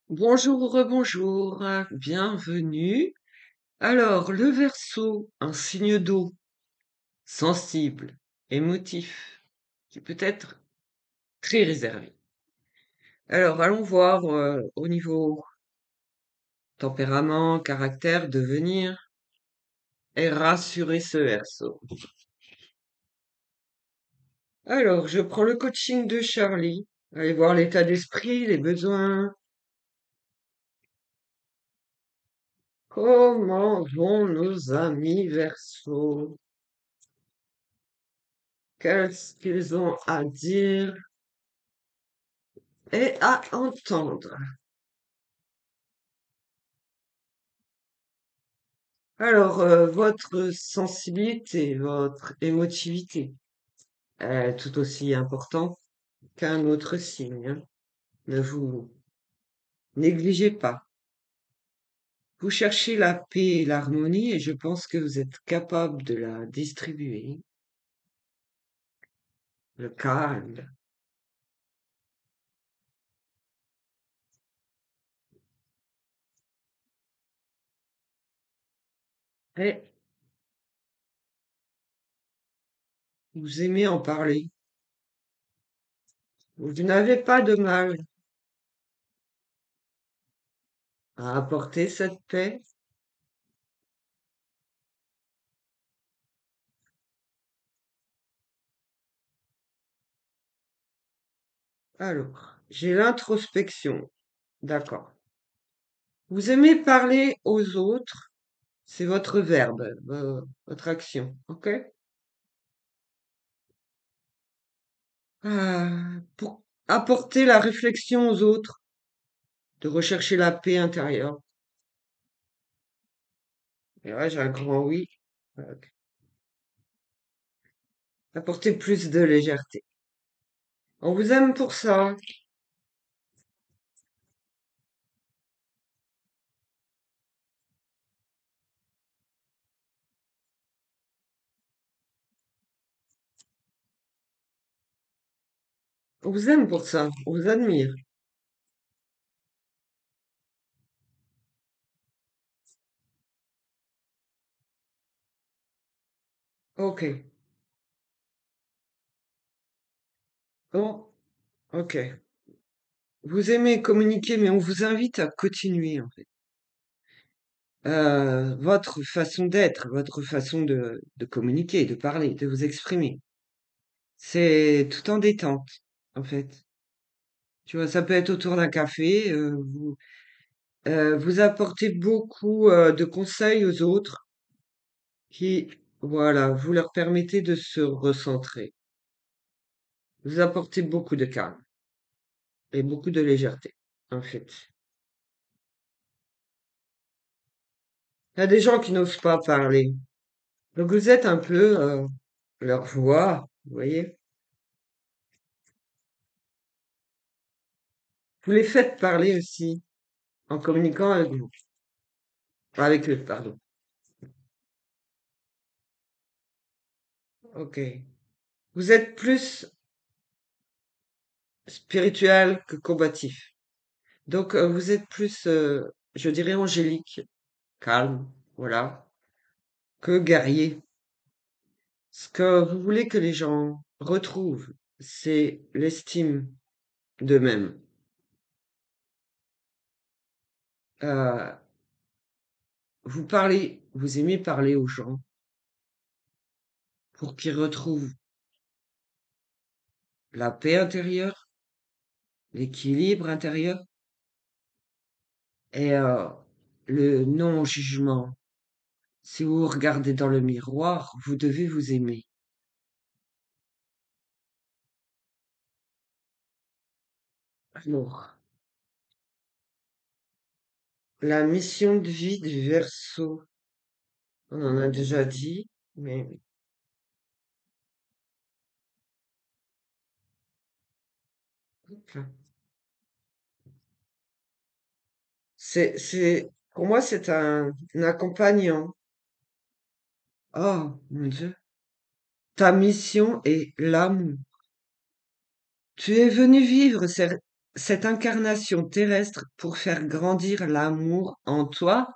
Bonjour ou rebonjour, bienvenue. Alors, le Verseau, un signe d'eau, sensible, émotif, qui peut être très réservé. Alors, allons voir au niveau tempérament, caractère, devenir, et rassurer ce Verseau. Alors, je prends le coaching de Charlie. Allez voir l'état d'esprit, les besoins. Comment vont nos amis Verseau? Qu'est-ce qu'ils ont à dire et à entendre? Alors, votre sensibilité, votre émotivité est tout aussi important qu'un autre signe, hein. Ne vous négligez pas. Vous cherchez la paix et l'harmonie et je pense que vous êtes capable de la distribuer. Le calme. Et vous aimez en parler. Vous n'avez pas de mal à apporter cette paix. Alors, j'ai l'introspection. D'accord. Vous aimez parler aux autres. C'est votre verbe, votre action, ok? Pour apporter la réflexion aux autres, de rechercher la paix intérieure. Et là, j'ai un grand oui. Ok. Apporter plus de légèreté. On vous aime pour ça. On vous aime pour ça. On vous admire. Ok. Bon, ok. Vous aimez communiquer, mais on vous invite à continuer, en fait. Votre façon d'être, votre façon de communiquer, de parler, de vous exprimer. C'est tout en détente, en fait. Tu vois, ça peut être autour d'un café, vous apportez beaucoup, de conseils aux autres qui, voilà, vous leur permettez de se recentrer. Vous apportez beaucoup de calme et beaucoup de légèreté, en fait. Il y a des gens qui n'osent pas parler. Donc vous êtes un peu, leur voix, vous voyez? Vous les faites parler aussi en communiquant avec vous, avec eux, pardon. Ok. Vous êtes plus spirituel que combatif. Donc vous êtes plus, je dirais angélique, calme, voilà, que guerrier. Ce que vous voulez que les gens retrouvent, c'est l'estime d'eux-mêmes. Euh, vous parlez, vous aimez parler aux gens pour qu'ils retrouvent la paix intérieure, l'équilibre intérieur et le non-jugement. Si vous vous regardez dans le miroir, vous devez vous aimer. Alors, la mission de vie du Verseau, on en a déjà dit, mais pour moi, c'est un accompagnant. Oh, mon Dieu. Ta mission est l'amour. Tu es venu vivre cette incarnation terrestre pour faire grandir l'amour en toi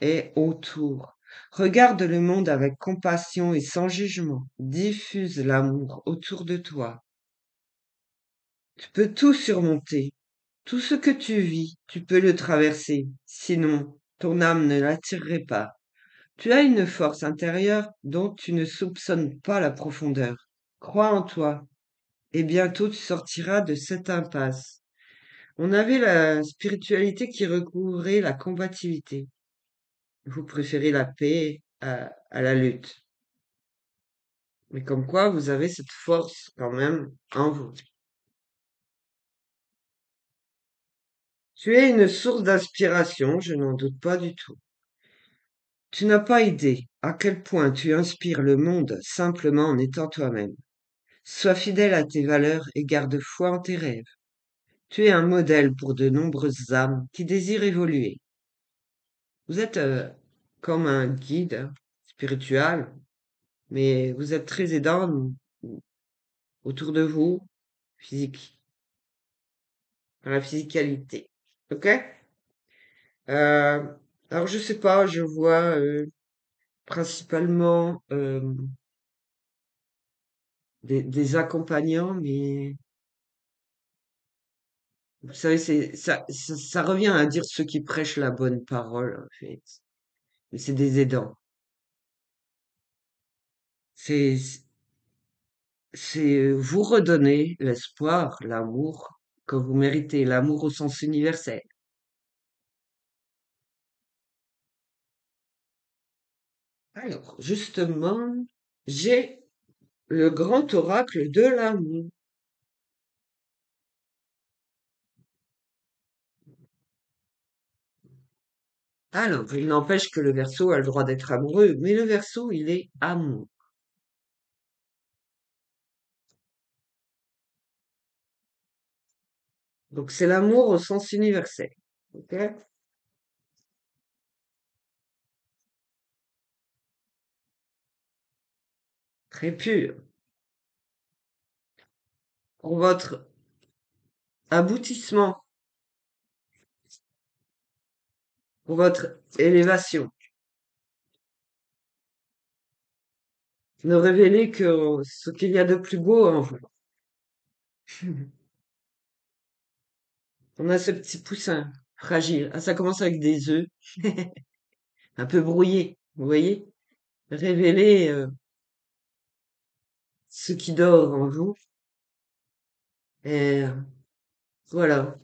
et autour. Regarde le monde avec compassion et sans jugement. Diffuse l'amour autour de toi. Tu peux tout surmonter. Tout ce que tu vis, tu peux le traverser. Sinon, ton âme ne l'attirerait pas. Tu as une force intérieure dont tu ne soupçonnes pas la profondeur. Crois en toi, et bientôt tu sortiras de cette impasse. On avait la spiritualité qui recouvrait la combativité. Vous préférez la paix à la lutte. Mais comme quoi, vous avez cette force quand même en vous. Tu es une source d'inspiration, je n'en doute pas du tout. Tu n'as pas idée à quel point tu inspires le monde simplement en étant toi-même. Sois fidèle à tes valeurs et garde foi en tes rêves. Tu es un modèle pour de nombreuses âmes qui désirent évoluer. Vous êtes comme un guide spirituel, mais vous êtes très aidant autour de vous, physique, dans la physicalité. Ok? Euh, alors je sais pas, je vois principalement des accompagnants, mais vous savez, ça revient à dire ceux qui prêchent la bonne parole, en fait. Mais c'est des aidants. C'est, c'est vous redonner l'espoir, l'amour que vous méritez, l'amour au sens universel. Alors, justement, j'ai le grand oracle de l'amour. Alors, il n'empêche que le Verseau a le droit d'être amoureux, mais le Verseau, il est amour. Donc, c'est l'amour au sens universel. Ok? Très pur. Pour votre aboutissement, pour votre élévation. Ne révélez que ce qu'il y a de plus beau en vous. On a ce petit poussin fragile. Ah, ça commence avec des œufs, un peu brouillés, vous voyez? Révélez ce qui dort en vous. Et voilà.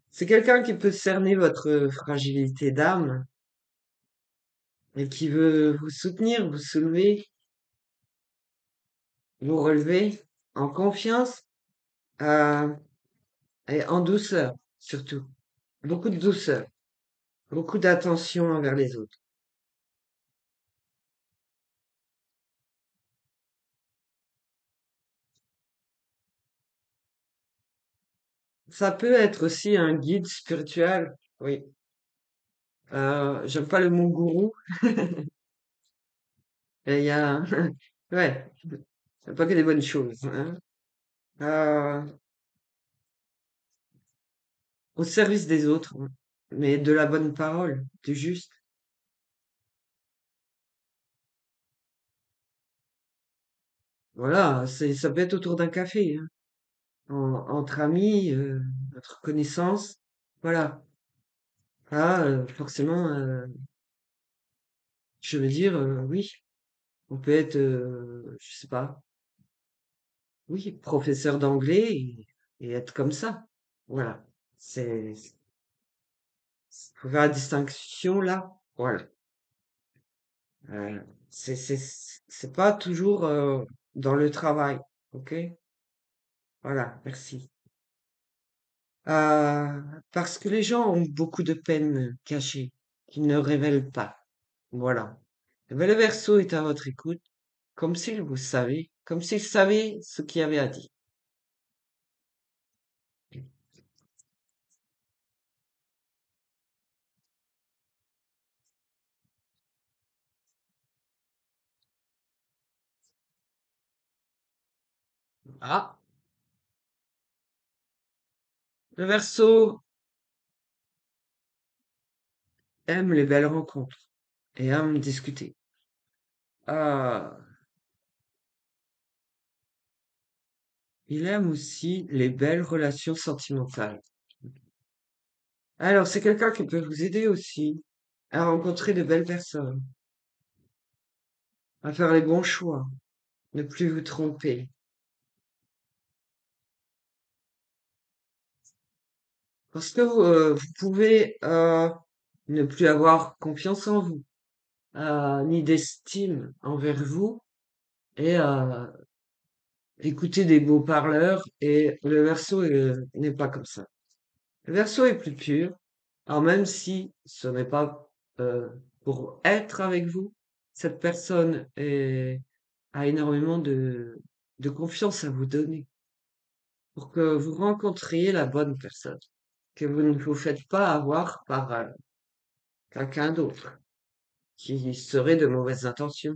C'est quelqu'un qui peut cerner votre fragilité d'âme et qui veut vous soutenir, vous soulever, vous relever en confiance euh, et en douceur, surtout. Beaucoup de douceur, beaucoup d'attention envers les autres. Ça peut être aussi un guide spirituel, oui. J'aime pas le mot gourou. Et il y a, ouais, y a pas que des bonnes choses, hein. Euh, Au service des autres, hein, mais de la bonne parole, du juste. Voilà, ça peut être autour d'un café, hein, entre amis, entre connaissances. Voilà. Ah, forcément, je veux dire, oui, on peut être, je sais pas, oui, professeur d'anglais et être comme ça. Voilà. Faut faire la distinction là. Voilà. Euh, c'est pas toujours dans le travail. Ok? Voilà, merci. Euh, Parce que les gens ont beaucoup de peines cachées qu'ils ne révèlent pas. Voilà. Eh ben, le verso est à votre écoute, comme s'il vous savait, comme s'il savait ce qu'il y avait à dire. Ah, Le Verseau aime les belles rencontres et aime discuter. Ah, il aime aussi les belles relations sentimentales. Alors, c'est quelqu'un qui peut vous aider aussi à rencontrer de belles personnes, à faire les bons choix, ne plus vous tromper. Parce que vous pouvez ne plus avoir confiance en vous, ni d'estime envers vous, et écouter des beaux parleurs, et le Verseau n'est pas comme ça. Le Verseau est plus pur. Alors même si ce n'est pas pour être avec vous, cette personne a énormément de confiance à vous donner pour que vous rencontriez la bonne personne, que vous ne vous faites pas avoir par quelqu'un d'autre qui serait de mauvaises intentions.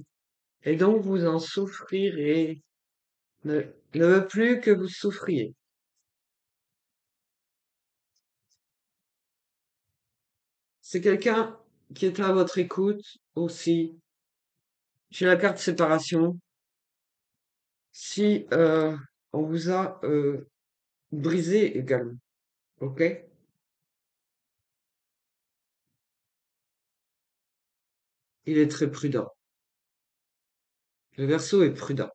Et donc vous en souffrirez. Ne, ne veut plus que vous souffriez. C'est quelqu'un qui est à votre écoute aussi. J'ai la carte séparation. Si on vous a brisé également, ok? Il est très prudent. Le Verseau est prudent.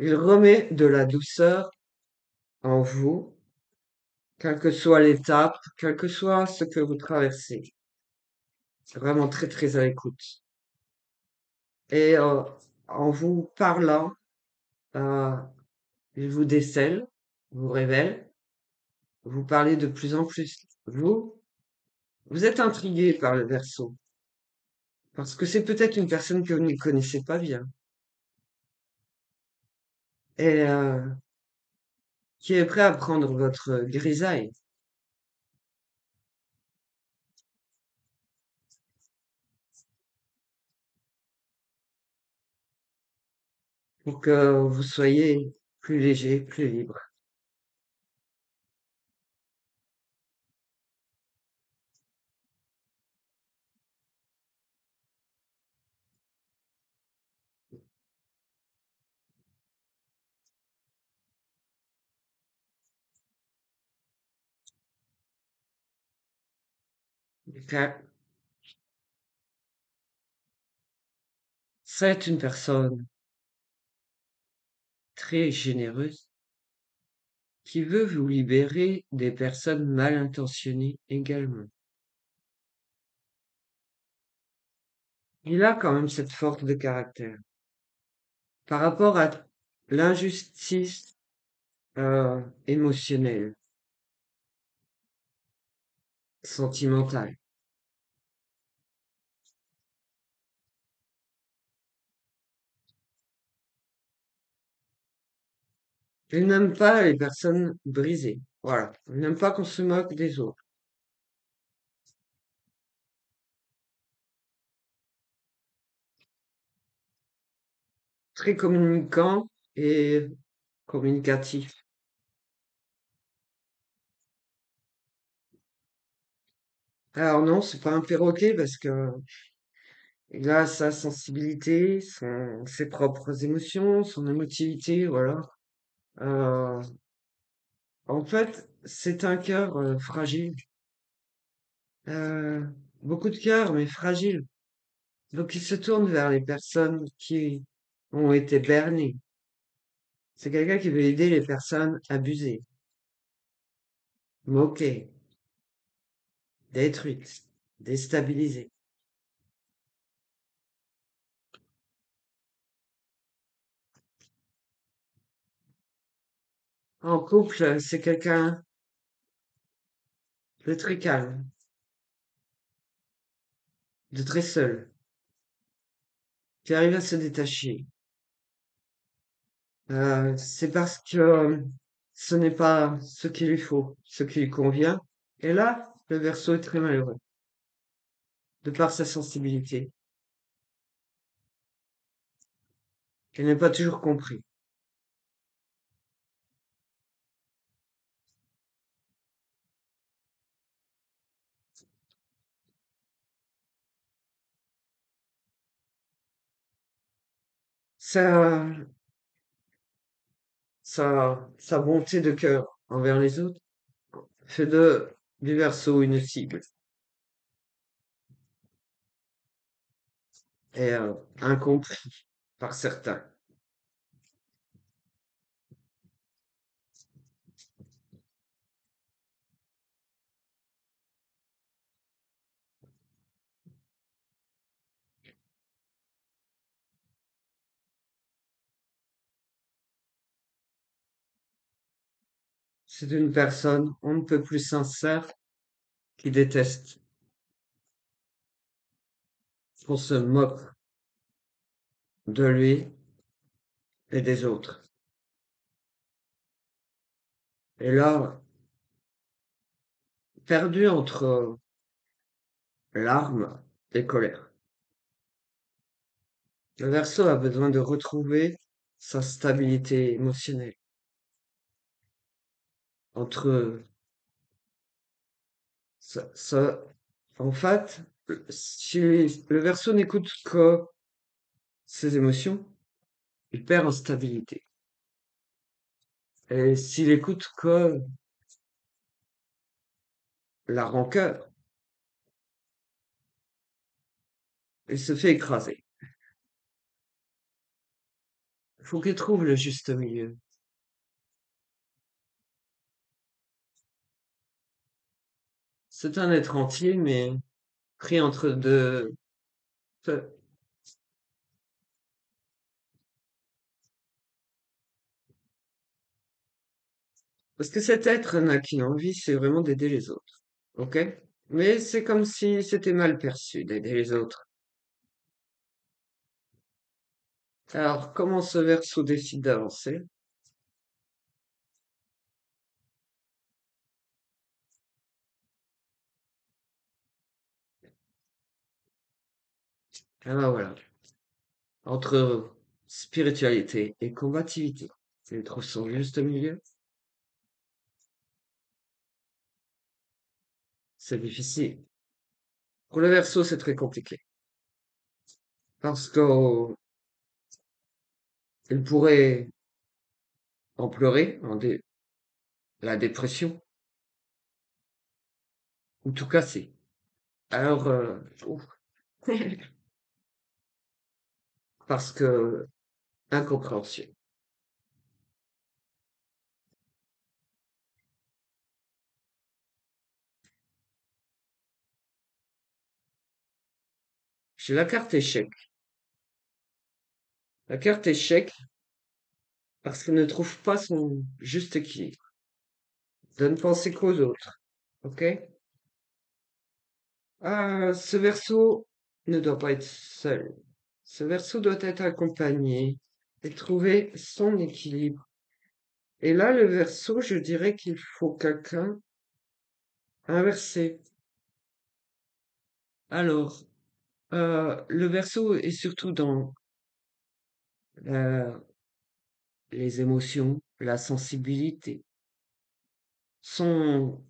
Il remet de la douceur en vous, quelle que soit l'étape, quel que soit ce que vous traversez. C'est vraiment très très à l'écoute. Et en vous parlant, euh, il vous décèle, vous révèle, vous parlez de plus en plus. Vous êtes intrigué par le Verseau, parce que c'est peut-être une personne que vous ne connaissez pas bien. Et qui est prêt à prendre votre grisaille pour que vous soyez plus léger, plus libre. Car c'est une personne très généreuse qui veut vous libérer des personnes mal intentionnées également. Il a quand même cette force de caractère. Par rapport à l'injustice émotionnelle, sentimentale. Il n'aime pas les personnes brisées. Voilà. Il n'aime pas qu'on se moque des autres. Très communicant et communicatif. Alors non, c'est pas un perroquet parce que il a sa sensibilité, ses propres émotions, son émotivité, voilà. Euh, En fait, c'est un cœur fragile. Euh, Beaucoup de cœur, mais fragile. Donc il se tourne vers les personnes qui ont été bernées. C'est quelqu'un qui veut aider les personnes abusées, moquées, détruites, déstabilisées. En couple, c'est quelqu'un de très calme, de très seul, qui arrive à se détacher. C'est parce que ce n'est pas ce qu'il lui faut, ce qui lui convient. Et là, le Verseau est très malheureux, de par sa sensibilité. Il n'est pas toujours compris. sa, sa bonté de cœur envers les autres fait du Verseau une cible et incompris par certains. C'est une personne on ne peut plus sincère qui déteste qu'on se moque de lui et des autres. Et là, perdu entre larmes et colère, le Verseau a besoin de retrouver sa stabilité émotionnelle entre ça, en fait, si le Verseau n'écoute que ses émotions, il perd en stabilité. Et s'il écoute que la rancœur, il se fait écraser. Il faut qu'il trouve le juste milieu. C'est un être entier, mais pris entre deux feux. Parce que cet être n'a qu'une envie, c'est vraiment d'aider les autres. Ok? Mais c'est comme si c'était mal perçu d'aider les autres. Alors, comment ce Verseau décide d'avancer? Ah ben voilà. Entre spiritualité et combativité. Il trouve son juste milieu. C'est difficile. Pour le Verseau, c'est très compliqué. Parce qu'il pourrait en pleurer, la dépression, ou tout casser. Alors, ouf, parce que incompréhension. J'ai la carte échec. La carte échec parce qu'elle ne trouve pas son juste équilibre. De ne penser qu'aux autres. Ok? Ah, ce verso ne doit pas être seul. Ce verso doit être accompagné et trouver son équilibre. Et là, le verso, je dirais qu'il faut quelqu'un inversé. Alors, le verso est surtout dans euh, les émotions, la sensibilité. Son,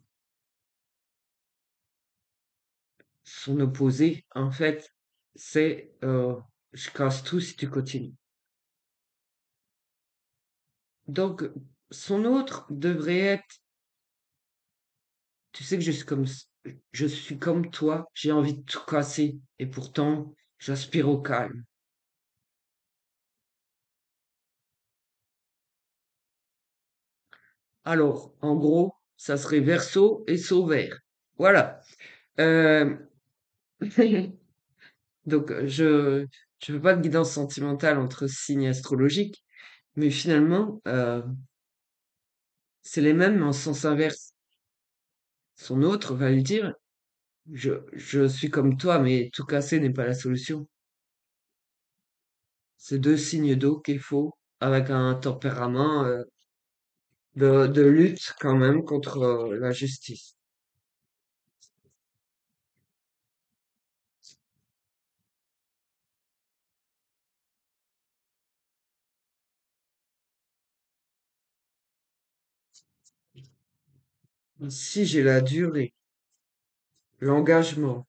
son opposé, en fait, c'est je casse tout si tu continues. Donc, son autre devrait être, tu sais que je suis comme toi, j'ai envie de tout casser, et pourtant, j'aspire au calme. Alors, en gros, ça serait Verseau et Sauvert. Voilà. Euh, donc, je veux pas de guidance sentimentale entre signes astrologiques, mais finalement, c'est les mêmes mais en sens inverse. Son autre va lui dire, je suis comme toi, mais tout casser n'est pas la solution. C'est deux signes d'eau qu'il faut, avec un tempérament de lutte quand même contre la justice. Si j'ai la durée, l'engagement,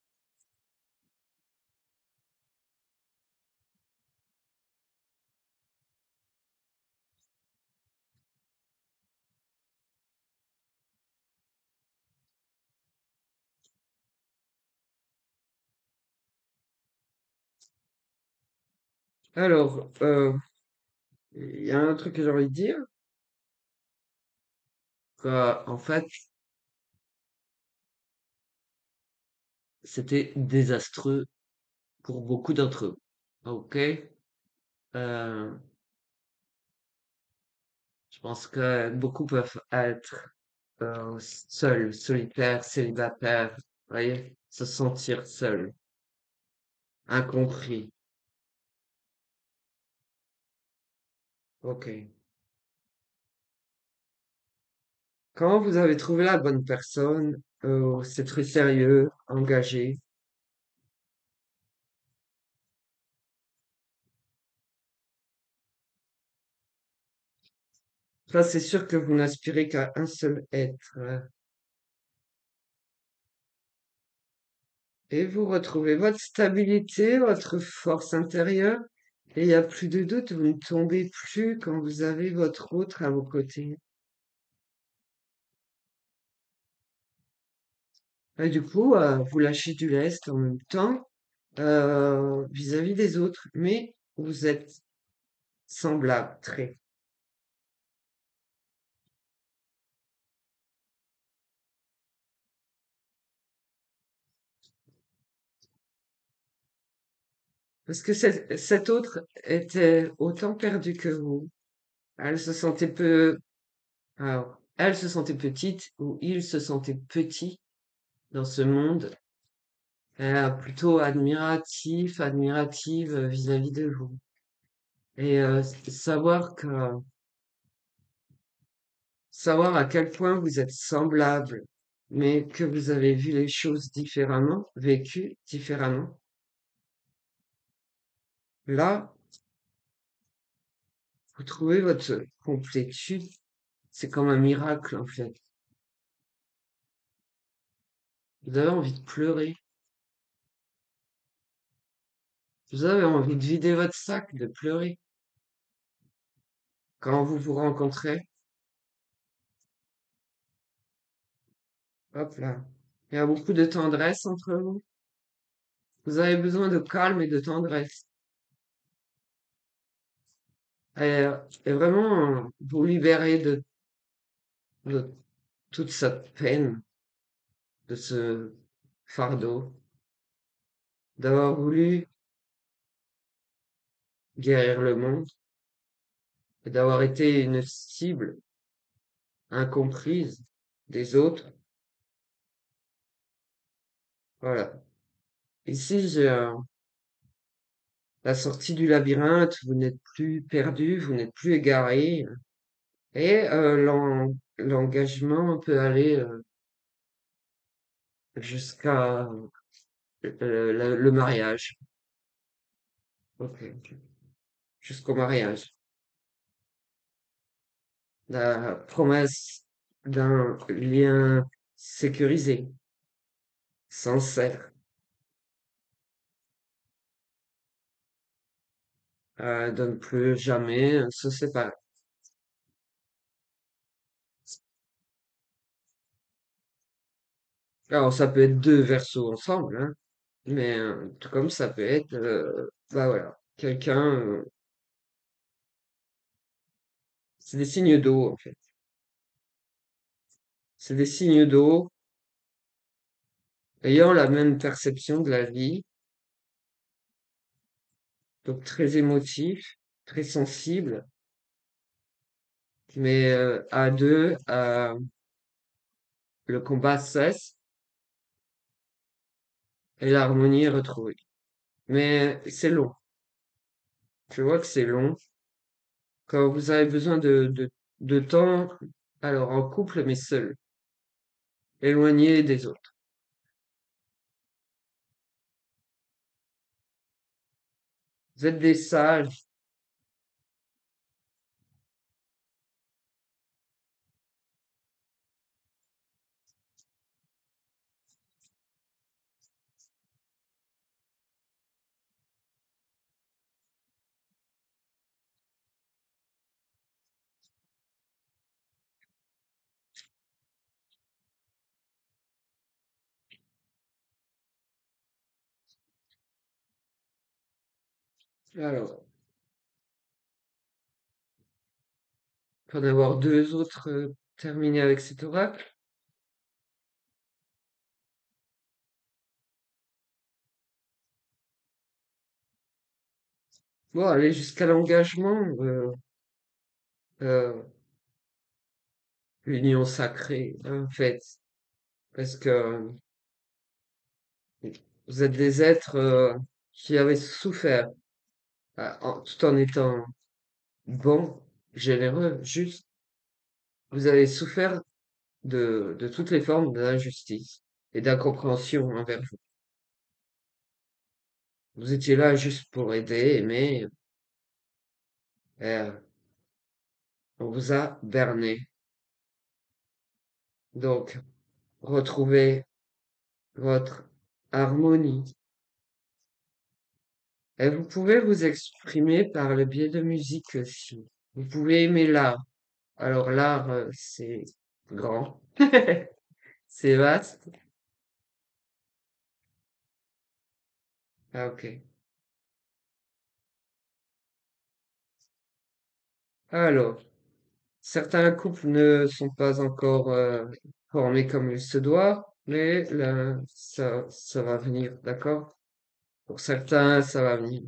Alors, il y a un truc que j'ai envie de dire, en fait, c'était désastreux pour beaucoup d'entre eux. Ok? Euh, je pense que beaucoup peuvent être seuls, solitaires, célibataires, vous voyez, se sentir seuls, incompris. Ok. Quand vous avez trouvé la bonne personne, c'est très sérieux, engagé. Ça, c'est sûr que vous n'aspirez qu'à un seul être. Et vous retrouvez votre stabilité, votre force intérieure. Et il n'y a plus de doute, vous ne tombez plus quand vous avez votre autre à vos côtés. Et du coup, vous lâchez du lest en même temps vis-à-vis des autres, mais vous êtes semblables, très. Parce que cette autre était autant perdue que vous. Elle se sentait alors, elle se sentait petite ou il se sentait petit dans ce monde, plutôt admirative vis-à-vis de vous. Et savoir à quel point vous êtes semblables, mais que vous avez vu les choses différemment, vécues différemment. Là, vous trouvez votre complétude. C'est comme un miracle, en fait. Vous avez envie de pleurer. Vous avez envie de vider votre sac, de pleurer. Quand vous vous rencontrez, hop là. Il y a beaucoup de tendresse entre vous. Vous avez besoin de calme et de tendresse. Et vraiment, vous libérer de toute cette peine, de ce fardeau, d'avoir voulu guérir le monde et d'avoir été une cible incomprise des autres. Voilà. Ici, j'ai la sortie du labyrinthe, vous n'êtes plus perdu, vous n'êtes plus égaré. Et l'engagement peut aller jusqu'à le mariage. Ok. Jusqu'au mariage. La promesse d'un lien sécurisé, sincère, de ne plus jamais se séparer. Alors, ça peut être deux versos ensemble, hein, mais tout comme ça peut être, bah voilà, quelqu'un, c'est des signes d'eau en fait. C'est des signes d'eau ayant la même perception de la vie, donc très émotif, très sensible, mais à deux, le combat cesse et l'harmonie est retrouvée. Mais c'est long. Je vois que c'est long. Quand vous avez besoin de temps, alors en couple, mais seul, éloigné des autres. Vous êtes des sages. Alors. Pour en avoir deux autres terminés avec cet oracle. Bon, aller jusqu'à l'engagement, euh, l'union sacrée, en fait, parce que vous êtes des êtres qui avaient souffert, tout en étant bons, généreux, justes. Vous avez souffert de toutes les formes d'injustice et d'incompréhension envers vous. Vous étiez là juste pour aider, mais euh, on vous a berné. Donc, retrouvez votre harmonie. Et vous pouvez vous exprimer par le biais de musique aussi. Vous pouvez aimer l'art. Alors l'art, c'est grand, c'est vaste. Ah, ok. Alors, certains couples ne sont pas encore formés comme il se doit, mais là, ça va venir, d'accord? Pour certains, ça va venir.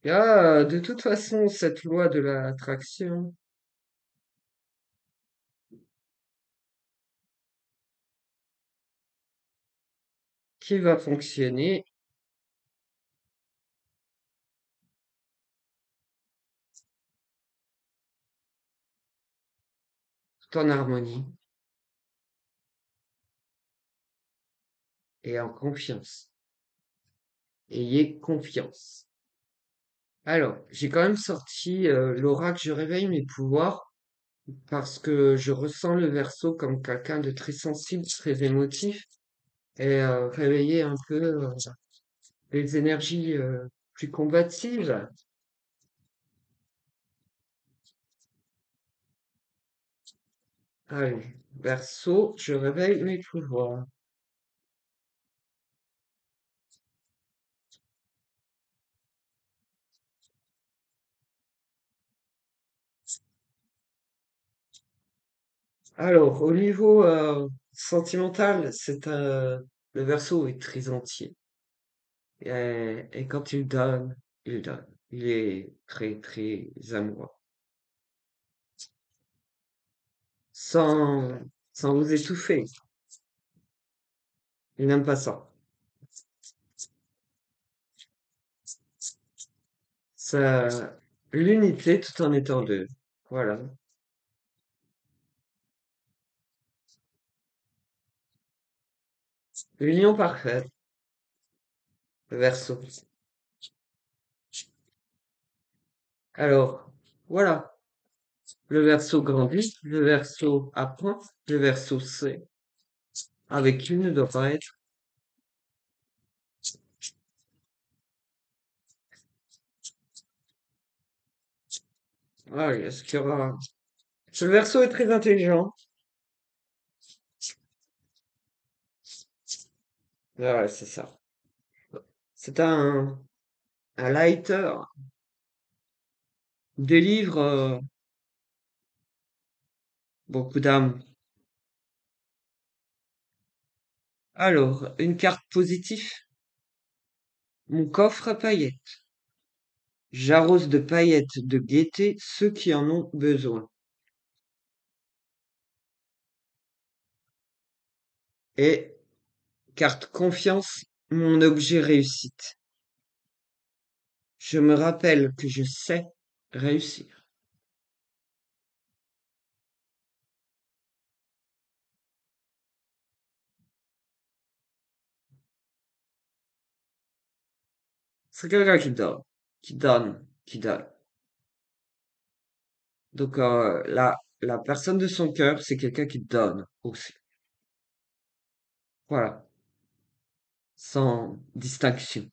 Ah, de toute façon, cette loi de l'attraction qui va fonctionner tout en harmonie et en confiance. Ayez confiance. Alors, j'ai quand même sorti l'oracle, je réveille mes pouvoirs parce que je ressens le Verseau comme quelqu'un de très sensible, très émotif et réveiller un peu les énergies plus combatives. Allez, Verseau, je réveille mes pouvoirs. Alors, au niveau sentimental, le Verseau est très entier. Et quand il donne, il donne. Il est très, très amoureux. Sans, sans vous étouffer. Il n'aime pas ça. Ça, l'unité tout en étant deux. Voilà. L'union parfaite. Le Verseau. Alors, voilà. Le Verseau grandit, le Verseau apprend, le Verseau sait. Avec qui il ne doit pas être. Ah, est-ce qu'il y aura... Le Verseau est très intelligent. Ouais, c'est ça. C'est un lighter. Délivre beaucoup d'âmes. Alors, une carte positive. Mon coffre à paillettes. J'arrose de paillettes de gaieté ceux qui en ont besoin. Et carte confiance, mon objet réussite. Je me rappelle que je sais réussir. C'est quelqu'un qui donne, qui donne, qui donne. Donc la personne de son cœur, c'est quelqu'un qui donne aussi. Voilà, sans distinction.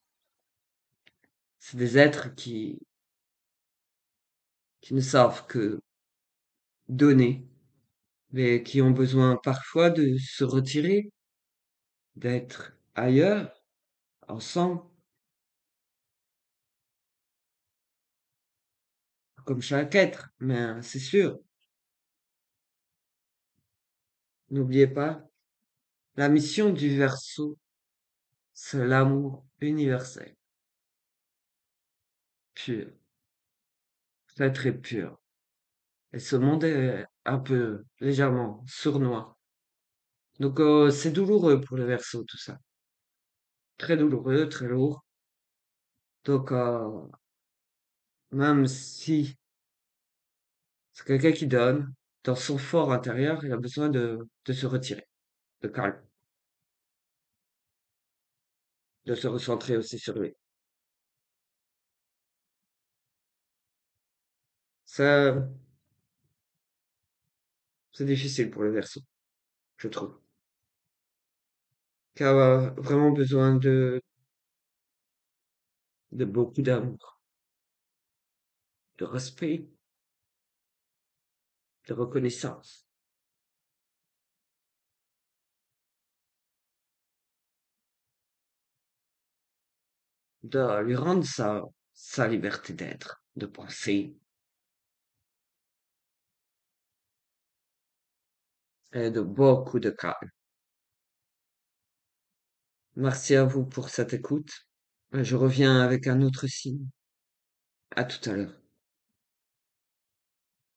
C'est des êtres qui ne savent que donner, mais qui ont besoin parfois de se retirer, d'être ailleurs, ensemble. comme chaque être, mais c'est sûr. N'oubliez pas, la mission du Verseau, c'est l'amour universel, pur, très très pur. Et ce monde est un peu légèrement sournois. Donc c'est douloureux pour le Verseau, tout ça. Très douloureux, très lourd. Donc même si c'est quelqu'un qui donne, dans son fort intérieur, il a besoin de se retirer, de calme, de se recentrer aussi sur lui. Ça, c'est difficile pour le Verseau, je trouve. Car vraiment besoin de beaucoup d'amour, de respect, de reconnaissance, de lui rendre sa liberté d'être, de penser et de beaucoup de calme. Merci à vous pour cette écoute. Je reviens avec un autre signe. À tout à l'heure.